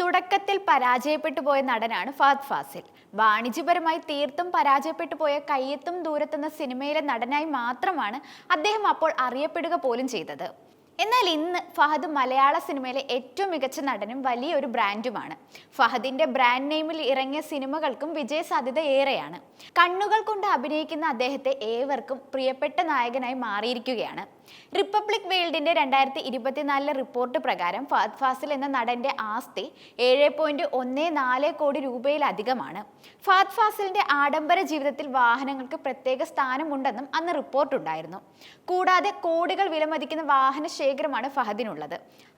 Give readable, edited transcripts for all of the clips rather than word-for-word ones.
തുടക്കത്തിൽ പരാജയപ്പെട്ടു പോയ നടനാണ് ഫഹദ് ഫാസിൽ. വാണിജ്യപരമായി തീർത്തും പരാജയപ്പെട്ടു പോയ കയ്യെത്തും ദൂരത്തെന്ന സിനിമയിലെ നടനായി മാത്രമാണ് അദ്ദേഹം അപ്പോൾ അറിയപ്പെടുക പോലും ചെയ്തത്. എന്നാൽ ഇന്ന് ഫഹദ് മലയാള സിനിമയിലെ ഏറ്റവും മികച്ച നടനും വലിയൊരു ബ്രാൻഡുമാണ്. ഫഹദിന്റെ ബ്രാൻഡ് നെയിമിൽ ഇറങ്ങിയ സിനിമകൾക്കും വിജയ സാധ്യത ഏറെയാണ്. കണ്ണുകൾ കൊണ്ട് അഭിനയിക്കുന്ന അദ്ദേഹത്തെ ഏവർക്കും പ്രിയപ്പെട്ട നായകനായി മാറിയിരിക്കുകയാണ്. റിപ്പബ്ലിക് വേൾഡിന്റെ 2024 റിപ്പോർട്ട് പ്രകാരം ഫഹദ് ഫാസിൽ എന്ന നടന്റെ ആസ്തി 7.14 കോടി രൂപയിലധികമാണ്. ഫഹദ് ഫാസിലിന്റെ ആഡംബര ജീവിതത്തിൽ വാഹനങ്ങൾക്ക് പ്രത്യേക സ്ഥാനമുണ്ടെന്നും അന്ന് റിപ്പോർട്ടുണ്ടായിരുന്നു. കൂടാതെ കോടികൾ വിലമതിക്കുന്ന വാഹന ശേഖരമാണ് ഫഹദിനുള്ളത്.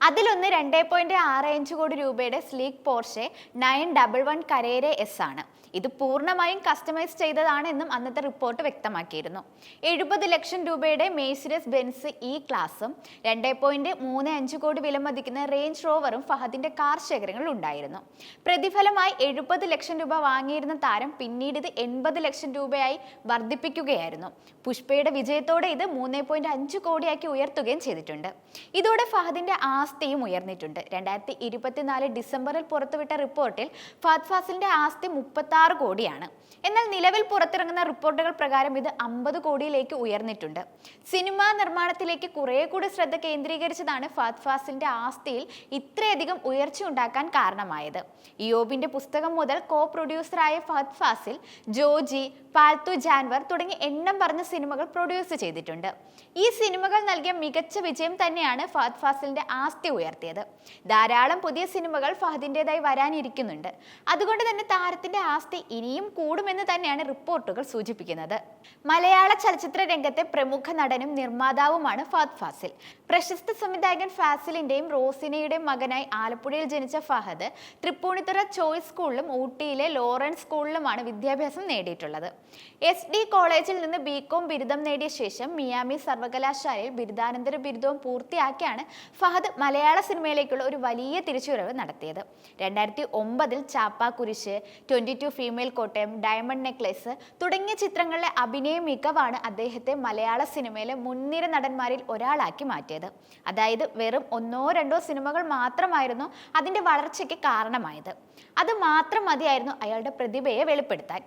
അതിലൊന്ന് 2.65 കോടി രൂപയുടെ സ്ലീക്ക് പോർഷെ 911 കരേരെ എസ് ആണ്. ഇത് പൂർണ്ണമായും കസ്റ്റമൈസ് ചെയ്തതാണ് എന്നും അന്നത്തെ റിപ്പോർട്ട് വ്യക്തമാക്കിയിരുന്നു. 70 ലക്ഷം രൂപയുടെ മെഴ്സിഡസ് ബെൻസ് ഇ ക്ലാസും 2.35 കോടി വിലമതിക്കുന്ന റേഞ്ച് റോവറും ഫഹദിന്റെ കാർ ശേഖരങ്ങളിൽ ഉണ്ടായിരുന്നു. പ്രതിഫലമായി 70 ലക്ഷം രൂപ വാങ്ങിയിരുന്ന താരം പിന്നീട് ഇത് 80 ലക്ഷം രൂപയായി വർദ്ധിപ്പിക്കുകയായിരുന്നു. പുഷ്പയുടെ വിജയത്തോടെ ഇത് 3.5 കോടിയാക്കി ഉയർത്തുകയും ചെയ്തിട്ടുണ്ട്. ഇതോടെ ഫഹദിന്റെ ആസ്തിയും ഉയർന്നിട്ടുണ്ട്. 2024 ഡിസംബറിൽ പുറത്തുവിട്ട റിപ്പോർട്ടിൽ ഫഹദ് ഫാസിലിന്റെ ആസ്തി 36 കോടിയാണ്. എന്നാൽ നിലവിൽ പുറത്തിറങ്ങുന്ന റിപ്പോർട്ടുകൾ പ്രകാരം ഇത് 50 കോടിയിലേക്ക് ഉയർന്നിട്ടുണ്ട്. സിനിമാ നിർമ്മാണത്തിലേക്ക് കുറെ കൂടി ശ്രദ്ധ കേന്ദ്രീകരിച്ചതാണ് ഫഹദ് ഫാസിലിന്റെ ആസ്തിയിൽ ഇത്രയധികം ഉയർച്ച ഉണ്ടാക്കാൻ കാരണമായത്. ഇയോബിന്റെ പുസ്തകം മുതൽ കോ പ്രൊഡ്യൂസറായ ഫഹദ് ഫാസിൽ ജോജി, പാൽത്തു ജാൻവർ തുടങ്ങി എണ്ണം പറഞ്ഞ സിനിമകൾ പ്രൊഡ്യൂസ് ചെയ്തിട്ടുണ്ട്. ഈ സിനിമകൾ നൽകിയ മികച്ച വിജയം തന്നെയാണ് ഫഹദ് ഫാസിലിന്റെ ആസ്തി ഉയർത്തിയത്. ധാരാളം പുതിയ സിനിമകൾ ഫഹദിൻ്റെതായി വരാനിരിക്കുന്നുണ്ട്. അതുകൊണ്ട് തന്നെ താരത്തിന്റെ ആസ്തി ഇനിയും കൂടുമെന്ന് തന്നെയാണ് റിപ്പോർട്ടുകൾ സൂചിപ്പിക്കുന്നത്. മലയാള ചലച്ചിത്ര രംഗത്തെ പ്രമുഖ നടനും നിർമ്മാതാവുമാണ് ഫഹദ് ഫാസിൽ. പ്രശസ്ത സംവിധായകൻ ഫാസിലിന്റെയും റോസിനയുടെയും മകനായി ആലപ്പുഴയിൽ ജനിച്ച ഫഹദ് തൃപ്പൂണിത്തുറ ചോയ്സ് സ്കൂളിലും ഊട്ടിയിലെ ലോറൻസ് സ്കൂളിലുമാണ് വിദ്യാഭ്യാസം നേടിയിട്ടുള്ളത്. SD കോളേജിൽ നിന്ന് BCom ബിരുദം നേടിയ ശേഷം മിയാമി സർവകലാശാലയിൽ ബിരുദാനന്തര ബിരുദവും പൂർത്തിയാക്കിയാണ് ഫഹദ് മലയാള സിനിമയിലേക്കുള്ള ഒരു വലിയ തിരിച്ചുവരവ് നടത്തിയത്. 2009 Chappakurishu, 22 female Kottayam, diamond necklace തുടങ്ങിയ ചിത്രങ്ങളിലെ അഭിനയ മികവാണ് അദ്ദേഹത്തെ മലയാള സിനിമയിലെ മുൻനിര നടന്മാരിൽ ഒരാളാക്കി മാറ്റിയത്. അതായത് വെറും 1-2 സിനിമകൾ മാത്രമായിരുന്നു അതിന്റെ വളർച്ചയ്ക്ക് കാരണമായത്. അത് മാത്രം മതിയായിരുന്നു അയാളുടെ പ്രതിഭയെ വെളിപ്പെടുത്താൻ.